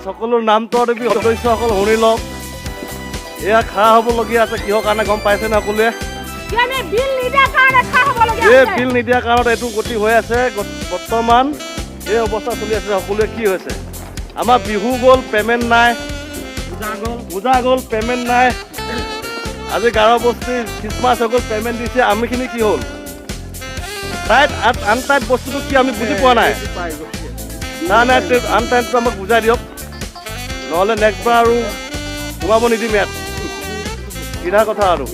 সকলোৰ নামটো তুমি সদস্যসকল শুনি লওক এয়া খা হ'বলগীয়া আছে কিহৰ কাৰণে গম পাইছে না সকলোৱে বিল নিদিয়াৰ কাৰণত এইটো গতি হৈ আছে বৰ্তমান এই অৱস্থা চলি আছে সকলোৱে কি হৈছে আমাৰ বিহু গ'ল পে'মেণ্ট নাই পূজা গ'ল পে'মেণ্ট নাই আজি গাৰোবস্তি খ্ৰীষ্টমাছ হৈ গ'ল পে'মেণ্ট দিছে আমিখিনি কি হ'ল টাইট আনটাইট বস্তুটো কি আমি বুজি পোৱা নাই আনটাইটটো আমাক বুজাই দিয়ক নহ'লে নেক্সটবাৰ আৰু সোমাব নিদিম ইয়াত সিধা কথা আৰু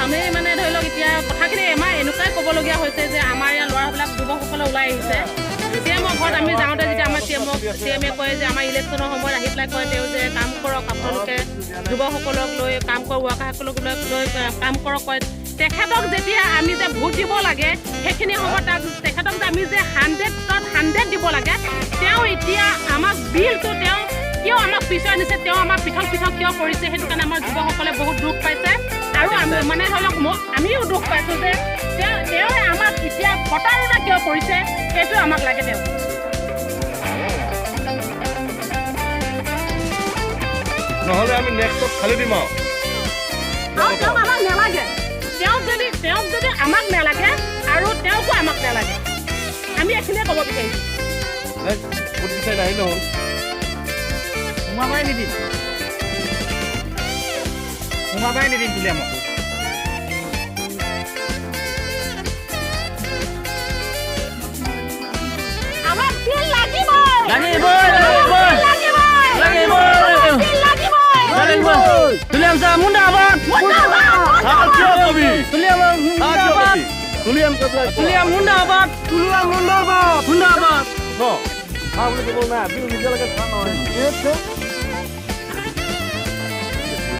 আমি মানে ধৰি লওক এতিয়া কথাখিনি আমাৰ এনেকুৱাই ক'বলগীয়া হৈছে যে আমাৰ ইয়াৰ ল'ৰাবিলাক যুৱকসকলে ওলাই আহিছে চি এমৰ ঘৰত আমি যাওঁতে যেতিয়া আমাৰ চি এমে কয় যে আমাৰ ইলেকশ্যনৰ সময়ত আহি পেলাই কয় তেওঁ যে কাম কৰক আপোনালোকে যুৱকসকলক লৈ কাম কৰক ৱৰ্কাৰসকলক লৈ কাম কৰক কয় তেখেতক যেতিয়া আমি যে ভোট দিব লাগে সেইখিনি সময়ত তেখেতক যে আমি যে 100 দিব লাগে তেওঁ এতিয়া আমাক বিলটো তেওঁ কিয় আমাক পিছুৱাই নিছে তেওঁ আমাক পৃথক কিয় কৰিছে সেইটো কাৰণে আমাৰ যুৱকসকলে বহুত দুখ পাইছে আৰু আমি মানে ধৰি লওক আমিও দুখ পাইছোঁ যে তেওঁ আমাক এতিয়া প্ৰতাৰণা কিয় কৰিছে সেইটো আমাক লাগে তেওঁ নহ'লে আমি নেক্সটত খালি দিম আৰু তেওঁ আমাক নালাগে তেওঁক যদি আমাক নালাগে আৰু তেওঁকো আমাক নালাগে আমি এইখিনিয়ে ক'ব বিচাৰিছোঁ ভোট বিচাৰি নাহি নহ'ল সোমাবাই নিদিম বুলি আমাক আমাক বিল লাগিব বিল নিদিয়ালৈকে